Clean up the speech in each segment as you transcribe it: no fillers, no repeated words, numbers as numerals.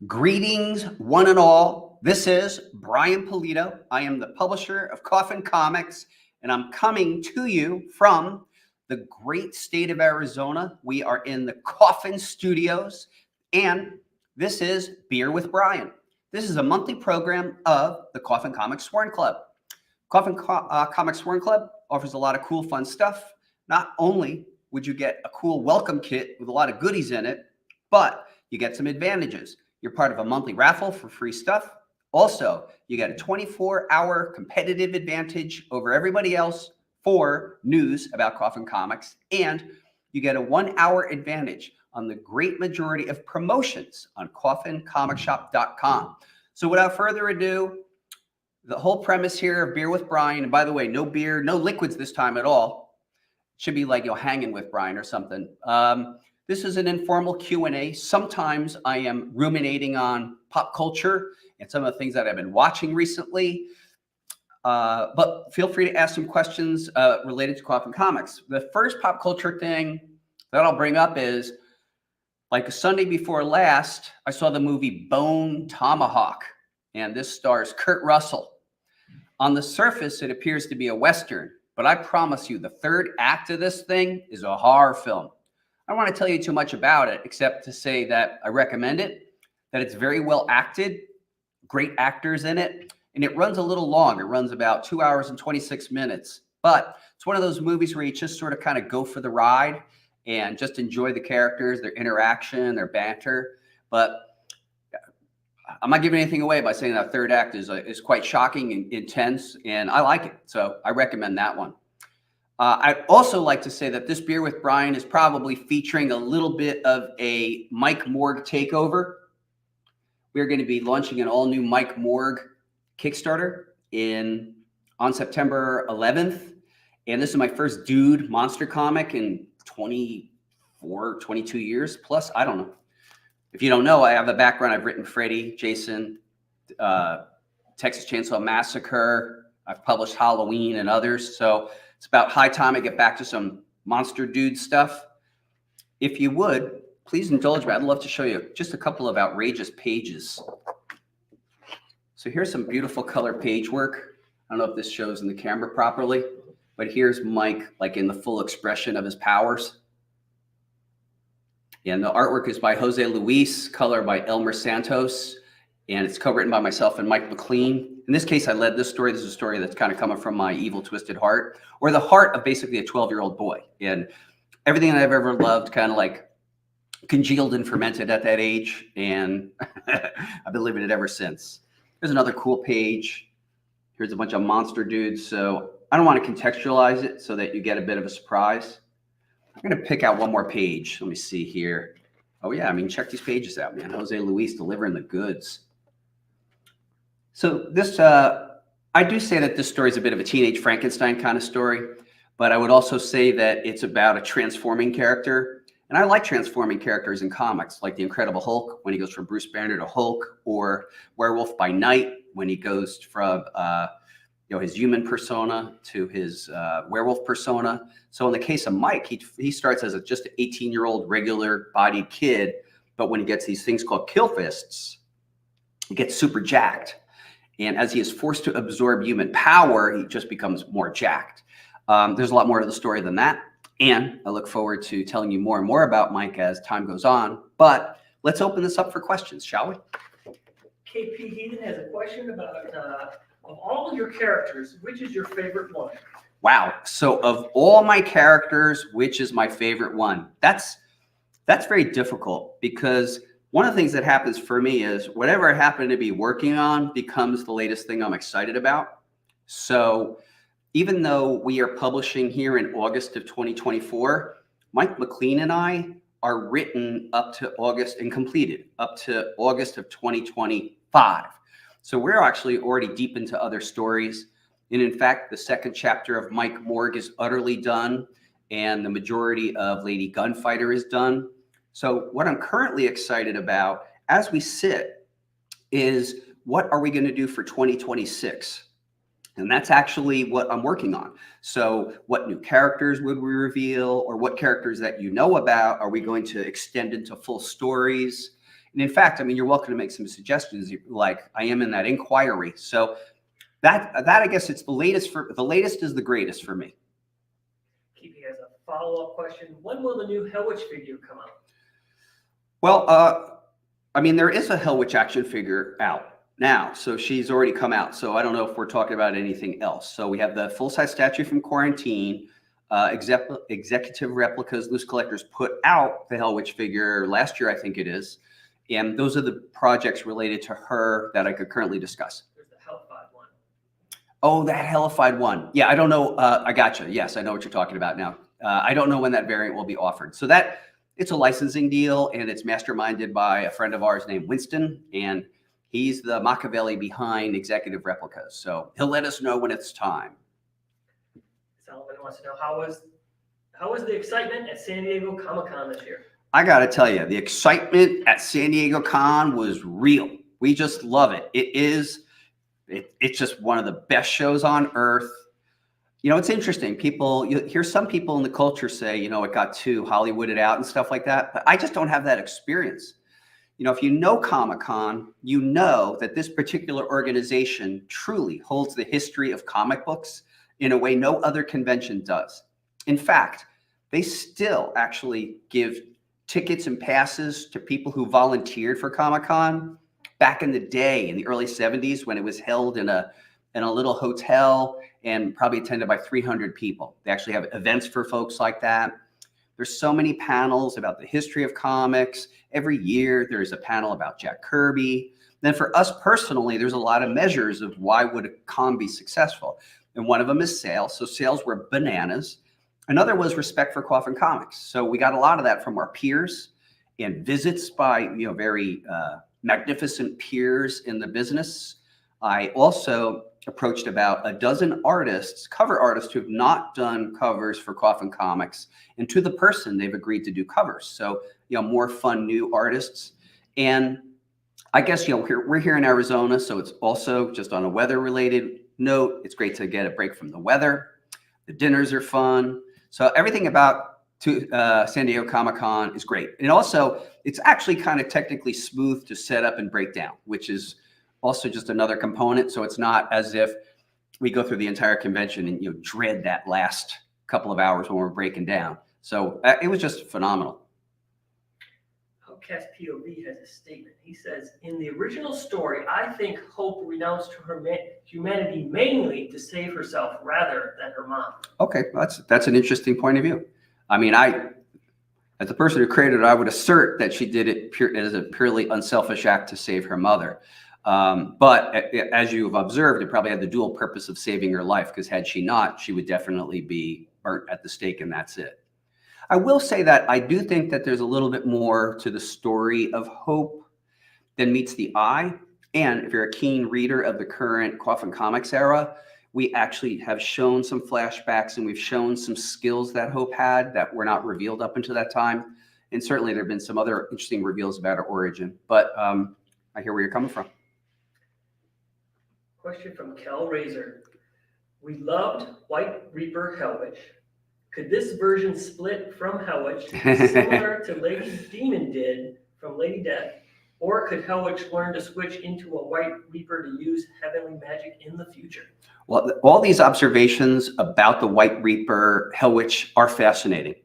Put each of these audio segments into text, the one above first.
Greetings, one and all. This is Brian Pulido. I am the publisher of Coffin Comics, and I'm coming to you from the great state of Arizona. We are in the Coffin Studios, and this is Beer with Brian. This is a monthly program of the Coffin Comics Sworn Club. Coffin Comics Sworn Club offers a lot of cool, fun stuff. Not only would you get a cool welcome kit with a lot of goodies in it, but you get some advantages. You're part of a monthly raffle for free stuff. Also, you get a 24-hour competitive advantage over everybody else for news about Coffin Comics, and you get a 1-hour advantage on the great majority of promotions on coffincomicsshop.com. So without further ado, the whole premise here of Beer with Brian, and by the way, no beer, no liquids this time at all. Should be like, hanging with Brian or something. This is an informal Q&A. Sometimes I am ruminating on pop culture and some of the things that I've been watching recently. But feel free to ask some questions related to Coffin Comics. The first pop culture thing that I'll bring up is, like a Sunday before last, I saw the movie Bone Tomahawk, and this stars Kurt Russell. On the surface, it appears to be a Western, but I promise you, the third act of this thing is a horror film. I don't want to tell you too much about it, except to say that I recommend it, that it's very well acted, great actors in it, and it runs a little long. It runs about 2 hours and 26 minutes. But it's one of those movies where you just sort of kind of go for the ride and just enjoy the characters, their interaction, their banter. But I'm not giving anything away by saying that third act is quite shocking and intense, and I like it. So I recommend that one. I'd also like to say that this Beer with Brian is probably featuring a little bit of a Mike Morg takeover. We're going to be launching an all-new Mike Morg Kickstarter on September 11th. And this is my first dude monster comic in 24, 22 years plus. I don't know. If you don't know, I have a background. I've written Freddy, Jason, Texas Chainsaw Massacre. I've published Halloween and others. So it's about high time I get back to some monster dude stuff. If you would, please indulge me. I'd love to show you just a couple of outrageous pages. So here's some beautiful color page work. I don't know if this shows in the camera properly, but here's Mike, like in the full expression of his powers. And the artwork is by Jose Luis, color by Elmer Santos, and it's co-written by myself and Mike McLean. In this case, I led this story. This is a story that's kind of coming from my evil, twisted heart, or the heart of basically a 12-year-old boy. And everything that I've ever loved kind of like congealed and fermented at that age, and I've been living it ever since. There's another cool page. Here's a bunch of monster dudes. So I don't want to contextualize it so that you get a bit of a surprise. I'm going to pick out one more page. Let me see here. Oh, yeah. I mean, check these pages out, man. Jose Luis delivering the goods. So this, I do say that this story is a bit of a teenage Frankenstein kind of story, but I would also say that it's about a transforming character. And I like transforming characters in comics, like the Incredible Hulk when he goes from Bruce Banner to Hulk, or Werewolf by Night when he goes from his human persona to his werewolf persona. So in the case of Mike, he starts as just an 18-year-old regular-bodied kid, but when he gets these things called kill fists, he gets super jacked. And as he is forced to absorb human power, he just becomes more jacked. There's a lot more to the story than that. And I look forward to telling you more and more about Mike as time goes on. But let's open this up for questions, shall we? KP Heathen has a question about, of all your characters, which is your favorite one? Wow. So of all my characters, which is my favorite one? That's very difficult, because one of the things that happens for me is whatever I happen to be working on becomes the latest thing I'm excited about. So even though we are publishing here in August of 2024, Mike McLean and I are written up to August and completed up to August of 2025. So we're actually already deep into other stories. And in fact, the second chapter of Mike Morg is utterly done, and the majority of Lady Gunfighter is done. So what I'm currently excited about as we sit is, what are we going to do for 2026? And that's actually what I'm working on. So what new characters would we reveal, or what characters that you know about are we going to extend into full stories? And in fact, I mean, you're welcome to make some suggestions. Like I am in that inquiry. So that I guess it's the latest is the greatest for me. Keeping as a follow-up question, when will the new Hell Witch figure come out? Well, I mean, there is a Hell Witch action figure out now, so she's already come out. So I don't know if we're talking about anything else. So we have the full-size statue from Quarantine. Executive Replicas, Loose Collectors put out the Hell Witch figure last year, I think it is. And those are the projects related to her that I could currently discuss. There's the Hellified one. Oh, that Hellified one. Yeah, I don't know. I gotcha. Yes, I know what you're talking about now. I don't know when that variant will be offered. So it's a licensing deal, and it's masterminded by a friend of ours named Winston, and he's the Machiavelli behind Executive Replicas. So he'll let us know when it's time. Solomon wants to know how was the excitement at San Diego Comic-Con this year? I got to tell you, the excitement at San Diego Con was real. We just love it. It's just one of the best shows on earth. You know, it's interesting. You hear some people in the culture say, you know, it got too Hollywooded out and stuff like that. But I just don't have that experience. You know, if you know Comic-Con, you know that this particular organization truly holds the history of comic books in a way no other convention does. In fact, they still actually give tickets and passes to people who volunteered for Comic-Con back in the day, in the early 70s, when it was held in a little hotel and probably attended by 300 people. They actually have events for folks like that. There's so many panels about the history of comics. Every year there's a panel about Jack Kirby. Then for us personally, there's a lot of measures of why would a con be successful. And one of them is sales. So sales were bananas. Another was respect for Coffin Comics. So we got a lot of that from our peers and visits by, you know, very magnificent peers in the business. I also approached about a dozen artists, cover artists, who have not done covers for Coffin Comics, and to the person, they've agreed to do covers. So, you know, more fun new artists. And I guess, you know, we're here in Arizona, so it's also just on a weather-related note. It's great to get a break from the weather. The dinners are fun. So everything about San Diego Comic-Con is great. And also, it's actually kind of technically smooth to set up and break down, which is also just another component. So it's not as if we go through the entire convention and, you know, dread that last couple of hours when we're breaking down. So it was just phenomenal. Outcast POV has a statement. He says, in the original story, I think Hope renounced her humanity mainly to save herself rather than her mom. Okay, that's an interesting point of view. I mean, as the person who created it, I would assert that she did it as a purely unselfish act to save her mother. But as you've observed, it probably had the dual purpose of saving her life, because had she not, she would definitely be burnt at the stake, and that's it. I will say that I do think that there's a little bit more to the story of Hope than meets the eye. And if you're a keen reader of the current Coffin Comics era, we actually have shown some flashbacks, and we've shown some skills that Hope had that were not revealed up until that time. And certainly there have been some other interesting reveals about her origin. But I hear where you're coming from. Question from Kel Razor. We loved White Reaper Hell Witch. Could this version split from Hell Witch similar to Lady Demon did from Lady Death? Or could Hell Witch learn to switch into a White Reaper to use heavenly magic in the future? Well, all these observations about the White Reaper Hell Witch are fascinating.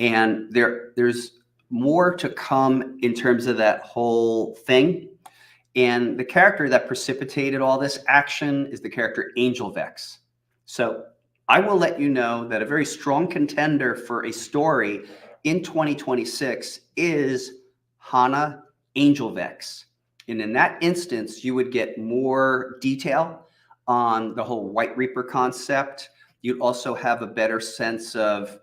And there's more to come in terms of that whole thing. And the character that precipitated all this action is the character Angel Vex. So I will let you know that a very strong contender for a story in 2026 is Hana Angel Vex. And in that instance, you would get more detail on the whole White Reaper concept. You'd also have a better sense of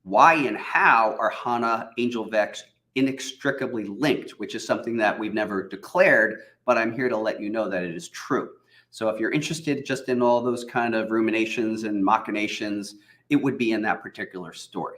why and how are Hana Angel Vex inextricably linked, which is something that we've never declared, but I'm here to let you know that it is true. So if you're interested just in all those kind of ruminations and machinations, it would be in that particular story.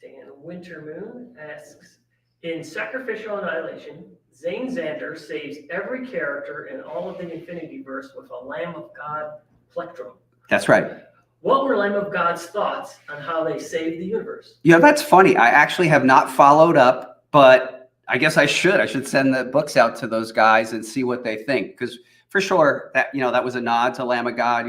Dan Wintermoon asks, in Sacrificial Annihilation, Zane Xander saves every character in all of the Infinity Verse with a Lamb of God plectrum. That's right. What were Lamb of God's thoughts on how they saved the universe? Yeah, that's funny. I actually have not followed up, but I guess I should. I should send the books out to those guys and see what they think, because for sure that that was a nod to Lamb of God.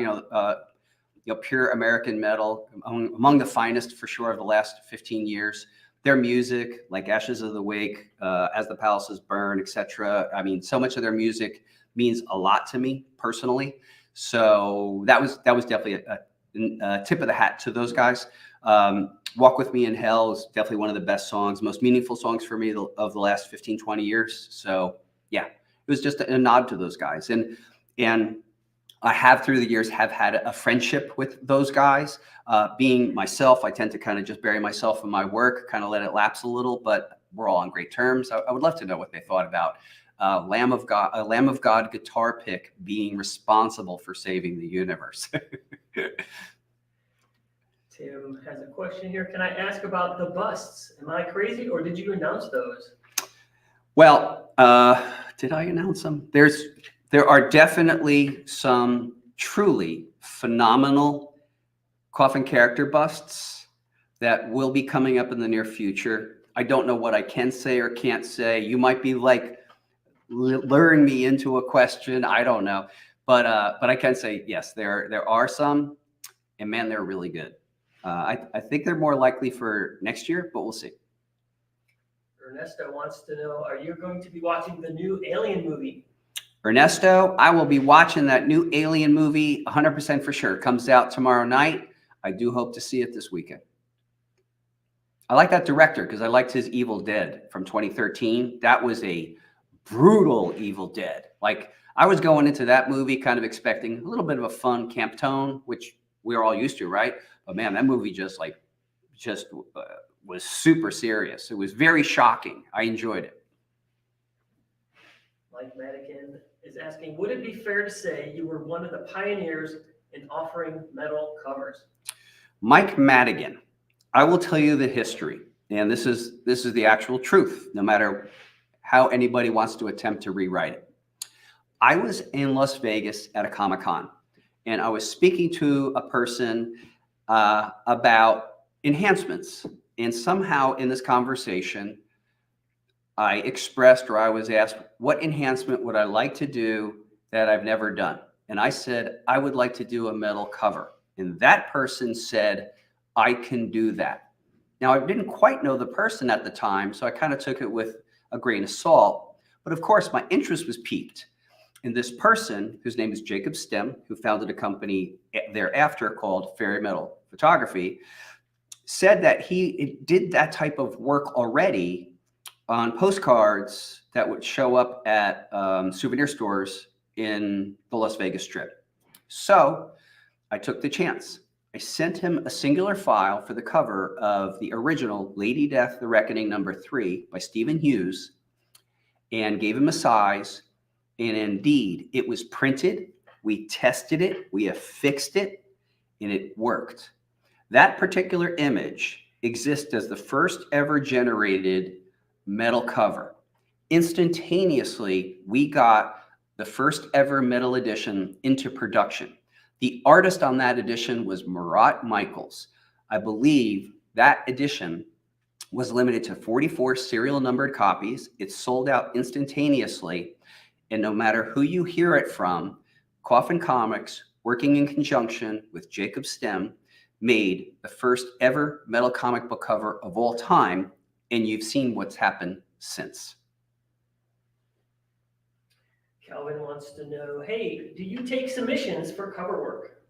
Pure American metal, among the finest for sure of the last 15 years. Their music, like Ashes of the Wake, As the Palaces Burn, etc. I mean, so much of their music means a lot to me personally. So that was definitely a tip of the hat to those guys. Walk With Me in Hell is definitely one of the best songs, most meaningful songs for me of the last 15, 20 years. So yeah, it was just a nod to those guys. And I have through the years have had a friendship with those guys. Being myself, I tend to kind of just bury myself in my work, kind of let it lapse a little, but we're all on great terms. I would love to know what they thought about a Lamb of God guitar pick being responsible for saving the universe. Tim has a question here. Can I ask about the busts? Am I crazy, or did you announce those? Well, did I announce them? There are definitely some truly phenomenal Coffin character busts that will be coming up in the near future. I don't know what I can say or can't say. You might be like luring me into a question. I don't know, but I can say yes. There are some, and man, they're really good. I think they're more likely for next year, but we'll see. Ernesto wants to know: are you going to be watching the new Alien movie? Ernesto, I will be watching that new Alien movie 100% for sure. It comes out tomorrow night. I do hope to see it this weekend. I like that director because I liked his Evil Dead from 2013. That was a brutal Evil Dead. Like, I was going into that movie kind of expecting a little bit of a fun camp tone, which we're all used to, right? But man, that movie just was super serious. It was very shocking. I enjoyed it. Mike Madigan is asking, would it be fair to say you were one of the pioneers in offering metal covers? Mike Madigan, I will tell you the history, and this is the actual truth, no matter how anybody wants to attempt to rewrite it. I was in Las Vegas at a Comic-Con, and I was speaking to a person about enhancements, and somehow in this conversation, I expressed, or I was asked, what enhancement would I like to do that I've never done? And I said, I would like to do a metal cover. And that person said, I can do that. Now, I didn't quite know the person at the time, so I kind of took it with a grain of salt. But of course, my interest was piqued. And this person, whose name is Jacob Stem, who founded a company thereafter called Fairy Metal Photography, said that he did that type of work already on postcards that would show up at souvenir stores in the Las Vegas Strip. So I took the chance. I sent him a singular file for the cover of the original Lady Death, The Reckoning #3 by Stephen Hughes, and gave him a size. And indeed, it was printed. We tested it. We affixed it, and it worked. That particular image exists as the first ever generated metal cover. Instantaneously, we got the first ever metal edition into production. The artist on that edition was Murat Michaels. I believe that edition was limited to 44 serial numbered copies. It sold out instantaneously. And no matter who you hear it from, Coffin Comics, working in conjunction with Jacob Stem, made the first ever metal comic book cover of all time. And you've seen what's happened since. Calvin wants to know, hey, do you take submissions for cover work?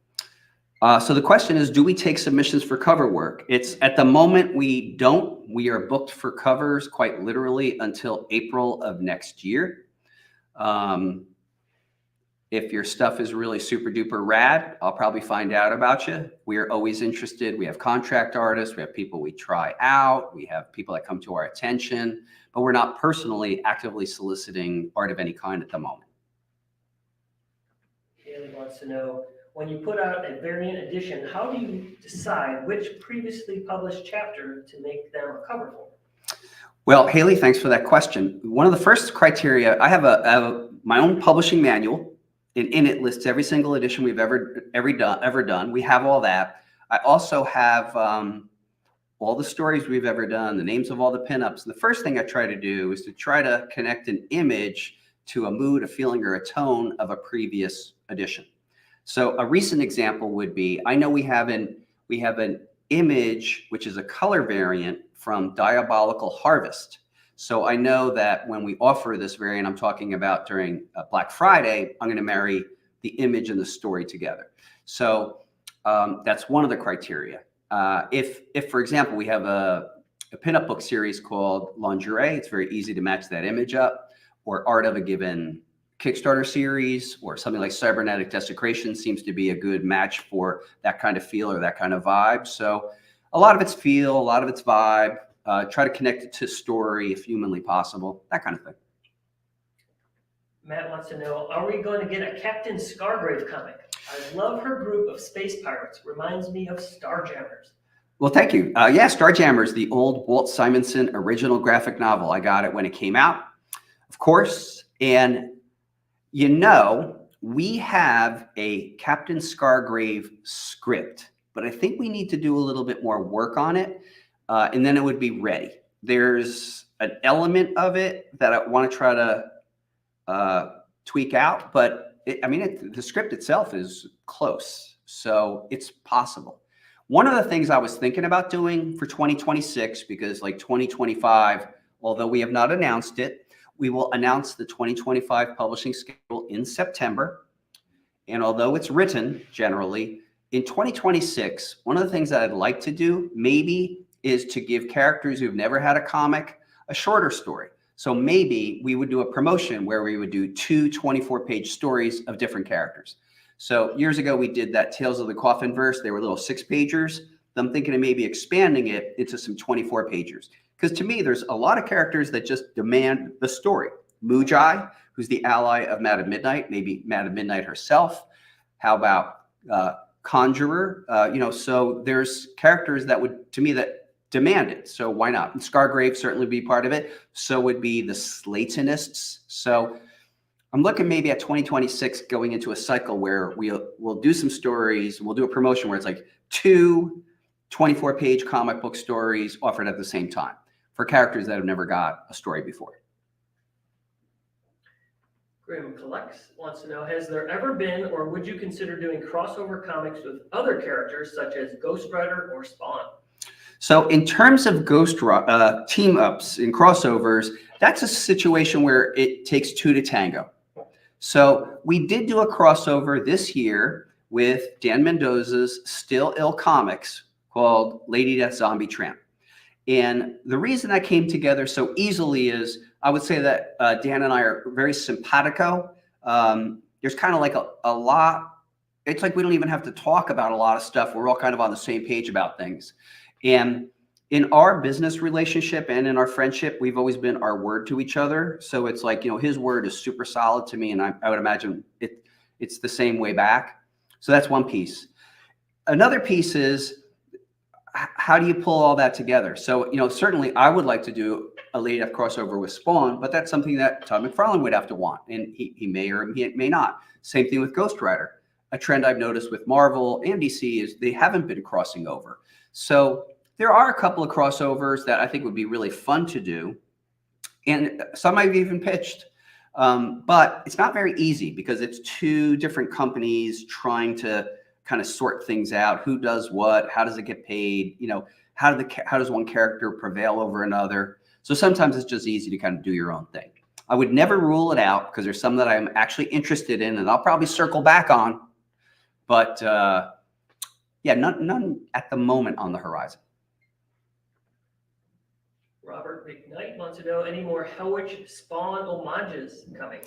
So the question is, do we take submissions for cover work? It's at the moment we don't. We are booked for covers quite literally until April of next year. If your stuff is really super duper rad, I'll probably find out about you. We are always interested. We have contract artists. We have people we try out. We have people that come to our attention, but we're not personally actively soliciting art of any kind at the moment. Haley wants to know, when you put out a variant edition, how do you decide which previously published chapter to make them a cover for? Well, Haley, thanks for that question. One of the first criteria, I have my own publishing manual, and in it lists every single edition we've ever done. We have all that. I also have all the stories we've ever done, the names of all the pinups. And the first thing I try to do is to try to connect an image to a mood, a feeling, or a tone of a previous edition. So a recent example would be, I know we have an image, which is a color variant from Diabolical Harvest. So I know that when we offer this variant, I'm talking about during Black Friday, I'm going to marry the image and the story together. So that's one of the criteria. If for example, we have a pinup book series called Lingerie, it's very easy to match that image up, or art of a given Kickstarter series, or something like Cybernetic Desecration seems to be a good match for that kind of feel or that kind of vibe. So a lot of it's feel, a lot of it's vibe, try to connect it to story if humanly possible, that kind of thing. Matt wants to know, are we going to get a Captain Scargrave comic? I love her group of space pirates. Reminds me of Starjammers. Well, thank you. Yeah, Starjammers, the old Walt Simonson original graphic novel. I got it when it came out, of course. And, you know, we have a Captain Scargrave script, but I think we need to do a little bit more work on it, and then it would be ready. There's an element of it that I want to try to tweak out, but the script itself is close, so it's possible. One of the things I was thinking about doing for 2026, because like 2025, although we have not announced it, we will announce the 2025 publishing schedule in September. And although it's written generally, in 2026, one of the things that I'd like to do maybe is to give characters who've never had a comic a shorter story. So maybe we would do a promotion where we would do 2 24-page stories of different characters. So years ago, we did that Tales of the Coffin verse. They were little 6-pagers. I'm thinking of maybe expanding it into some 24-pagers. Because to me, there's a lot of characters that just demand the story. Mujai, who's the ally of Madame Midnight, maybe Madame Midnight herself. How about Conjurer? So there's characters that would, to me, that demand it. So why not? And Scargrave certainly be part of it. So would be the Slatonists. So I'm looking maybe at 2026 going into a cycle where we'll do some stories. We'll do a promotion where it's like 2 24-page comic book stories offered at the same time for characters that have never got a story before. Graham Collects wants to know, has there ever been, or would you consider doing crossover comics with other characters such as Ghost Rider or Spawn? So in terms of team ups and crossovers, that's a situation where it takes 2 to tango. So we did do a crossover this year with Dan Mendoza's Still Ill Comics called Lady Death Zombie Tramp. And the reason that came together so easily is I would say that Dan and I are very simpatico. There's kind of like a lot. It's like we don't even have to talk about a lot of stuff. We're all kind of on the same page about things. And in our business relationship and in our friendship, we've always been our word to each other. So it's like, his word is super solid to me. And I would imagine it's the same way back. So that's one piece. Another piece is, how do you pull all that together? So, certainly I would like to do a Lady Death crossover with Spawn, but that's something that Todd McFarlane would have to want. And he may or he may not. Same thing with Ghost Rider. A trend I've noticed with Marvel and DC is they haven't been crossing over. So there are a couple of crossovers that I think would be really fun to do. And some I've even pitched. But it's not very easy because it's 2 different companies trying to kind of sort things out. Who does what? How does it get paid? How does one character prevail over another? So sometimes it's just easy to kind of do your own thing. I would never rule it out because there's some that I'm actually interested in and I'll probably circle back on. But yeah, none at the moment on the horizon. Robert McKnight wants to know, any more Hellwitch Spawn homages coming?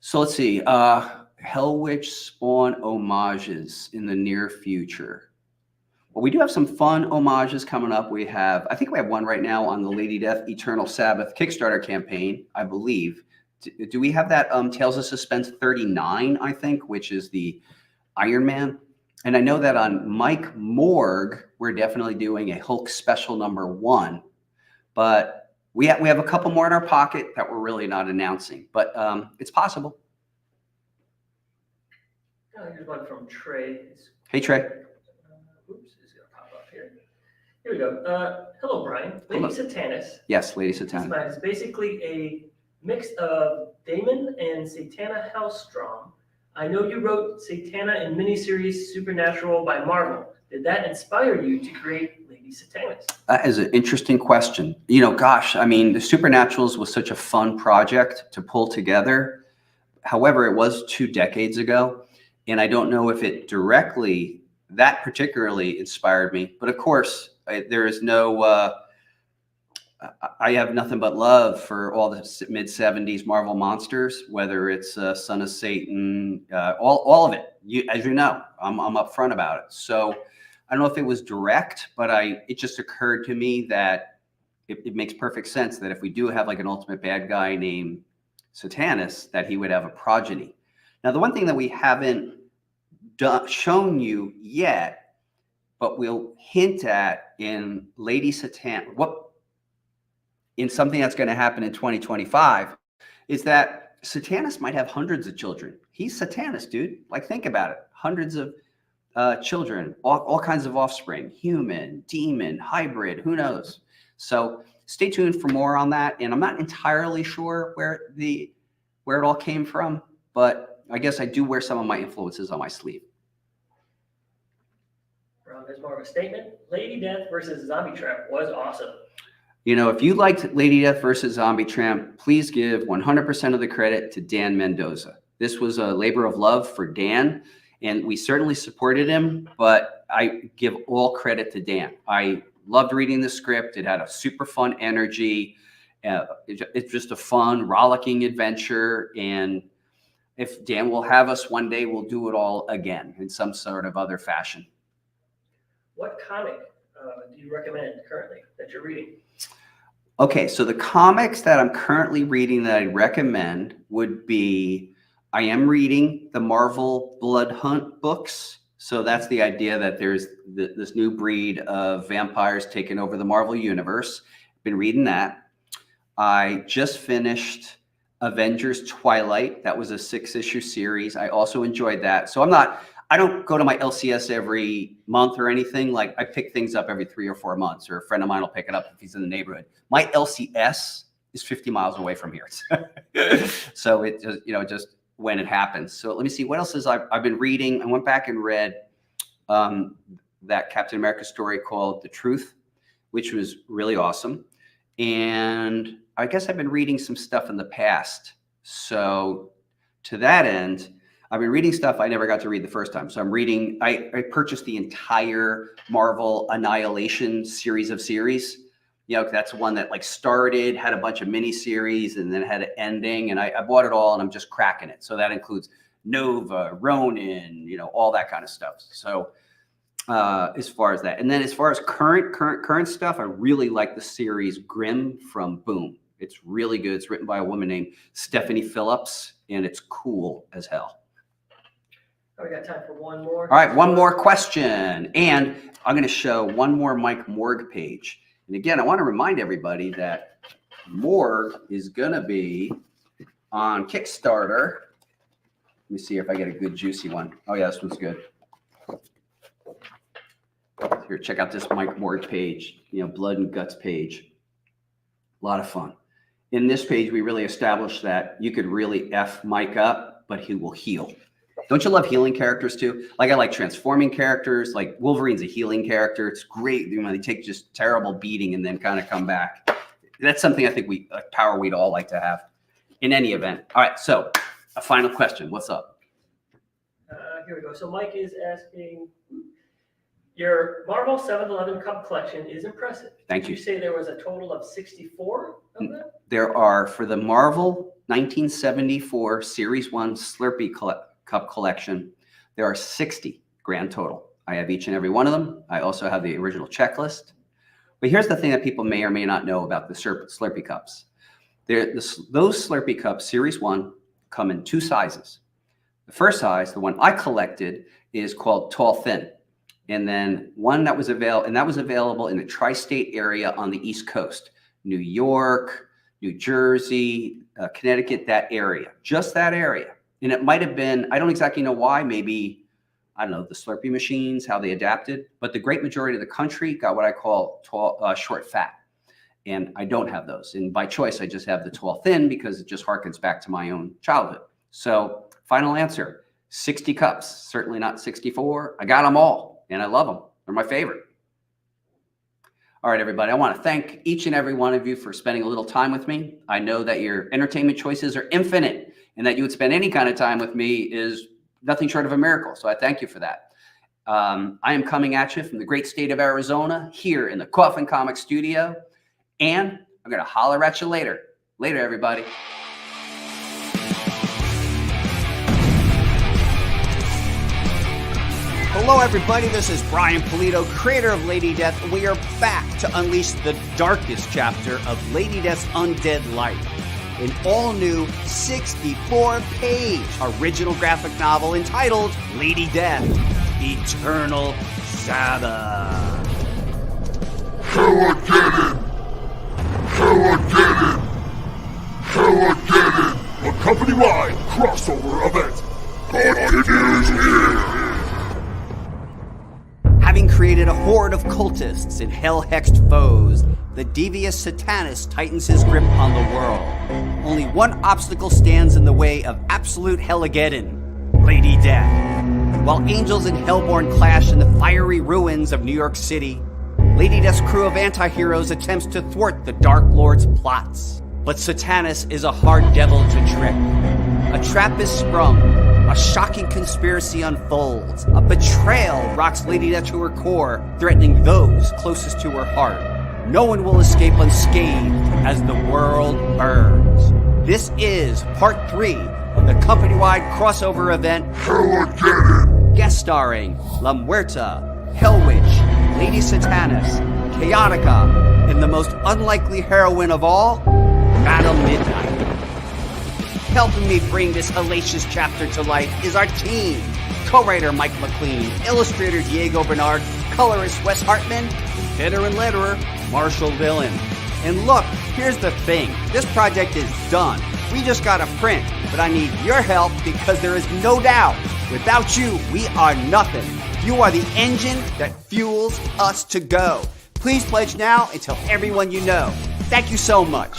So let's see. Hellwitch Spawn homages in the near future. Well, we do have some fun homages coming up. I think we have one right now on the Lady Death Eternal Sabbath Kickstarter campaign, I believe. Do we have that Tales of Suspense 39, I think, which is the Iron Man? And I know that on Mike Morg, we're definitely doing a Hulk special #1. But we have a couple more in our pocket that we're really not announcing. But it's possible. Here's one from Trey. Hey, Trey. Oops, it's going to pop up here. Here we go. Hello, Brian. Lady Satanis. Yes, Lady Satanis. It's basically a mix of Damon and Satana Hellstrom. I know you wrote Satana in miniseries Supernatural by Marvel. Did that inspire you to create Lady Satanis? That is an interesting question. Gosh, I mean, the Supernaturals was such a fun project to pull together. However, it was 2 decades ago, and I don't know if it directly, that particularly inspired me. But of course, there is no, I have nothing but love for all the mid-'70s Marvel monsters, whether it's Son of Satan, all of it. As you know, I'm upfront about it. So I don't know if it was direct, but it just occurred to me that it makes perfect sense that if we do have like an ultimate bad guy named Satanis, that he would have a progeny. Now, the one thing that we haven't shown you yet, but we'll hint at in Lady Satan, in something that's going to happen in 2025, is that Satanis might have hundreds of children. He's Satanis, dude. Like, think about it. Hundreds of children, all kinds of offspring, human, demon, hybrid, who knows? So stay tuned for more on that. And I'm not entirely sure where it all came from, but I guess I do wear some of my influences on my sleeve. There's more of a statement. Lady Death versus Zombie Tramp was awesome. If you liked Lady Death versus Zombie Tramp, please give 100% of the credit to Dan Mendoza. This was a labor of love for Dan, and we certainly supported him, but I give all credit to Dan. I loved reading the script. It had a super fun energy. It's just a fun, rollicking adventure. And if Dan will have us one day, we'll do it all again in some sort of other fashion. What comic do you recommend currently that you're reading? Okay, so the comics that I'm currently reading that I recommend would be, I am reading the Marvel Blood Hunt books. So that's the idea that there's this new breed of vampires taking over the Marvel universe. Been reading that. I just finished Avengers Twilight. That was a 6-issue series. I also enjoyed that. So I don't go to my LCS every month or anything. Like, I pick things up every 3 or 4 months, or a friend of mine will pick it up if he's in the neighborhood. My LCS is 50 miles away from here. So it just, just when it happens. So let me see, what else is I've been reading. I went back and read that Captain America story called The Truth, which was really awesome. And I guess I've been reading some stuff in the past. So to that end, I've been reading stuff I never got to read the first time. So I'm reading, I purchased the entire Marvel Annihilation series of series. That's one that like started, had a bunch of mini series, and then had an ending. And I bought it all, and I'm just cracking it. So that includes Nova, Ronin, all that kind of stuff. So as far as that, and then as far as current stuff, I really like the series Grimm from Boom. It's really good. It's written by a woman named Stephanie Phillips, and it's cool as hell. We got time for one more. All right, one more question. And I'm going to show one more Mike Morg page. And again, I want to remind everybody that Morg is going to be on Kickstarter. Let me see if I get a good juicy one. Oh, yeah, this one's good. Here, check out this Mike Morg page, Blood and Guts page. A lot of fun. In this page, we really established that you could really F Mike up, but he will heal. Don't you love healing characters too? Like, I like transforming characters. Like, Wolverine's a healing character. It's great. They take just terrible beating and then kind of come back. That's something I think power we'd all like to have in any event. All right, so a final question. What's up? Here we go. So Mike is asking, your Marvel 7-Eleven Cup collection is impressive. Thank you. Did you say there was a total of 64 of them? There are, for the Marvel 1974 Series 1 Slurpie Cup collection, there are 60 grand total. I have each and every one of them. I also have the original checklist. But here's the thing that people may or may not know about the Slurpie cups. Those Slurpie cups, Series 1, come in 2 sizes. The first size, the one I collected, is called Tall Thin. And then one that was available in the tri-state area on the East Coast, New York, New Jersey, Connecticut, that area, just that area. And it might have been, I don't exactly know why, maybe, I don't know, the Slurpie machines, how they adapted, but the great majority of the country got what I call tall, short fat. And I don't have those. And by choice, I just have the tall thin because it just harkens back to my own childhood. So final answer, 60 cups, certainly not 64. I got them all and I love them. They're my favorite. All right, everybody, I want to thank each and every one of you for spending a little time with me. I know that your entertainment choices are infinite, and that you would spend any kind of time with me is nothing short of a miracle. So I thank you for that. I am coming at you from the great state of Arizona here in the Coffin Comics studio, and I'm going to holler at you later. Later, everybody. Hello, everybody. This is Brian Pulido, creator of Lady Death. We are back to unleash the darkest chapter of Lady Death's undead life. An all-new 64-page original graphic novel entitled Lady Death, Eternal Sabbath. Hell again! A company-wide crossover event continues here! Having created a horde of cultists and hell-hexed foes, the devious Satanist tightens his grip on the world. Only one obstacle stands in the way of absolute Hellageddon, Lady Death. While angels and Hellborn clash in the fiery ruins of New York City, Lady Death's crew of anti-heroes attempts to thwart the Dark Lord's plots. But Satanus is a hard devil to trick. A trap is sprung. A shocking conspiracy unfolds. A betrayal rocks Lady Death to her core, threatening those closest to her heart. No one will escape unscathed as the world burns. This is part 3 of the company-wide crossover event, Hell guest starring La Muerta, Hell Witch, Lady Satanus, Chaotica, and the most unlikely heroine of all, Madam Midnight. Helping me bring this hellacious chapter to life is our team. Co-writer Mike McLean, illustrator Diego Bernard, colorist Wes Hartman, veteran letterer Marshall Dillon. And look, here's the thing. This project is done. We just got to print, but I need your help because there is no doubt, without you, we are nothing. You are the engine that fuels us to go. Please pledge now and tell everyone you know. Thank you so much.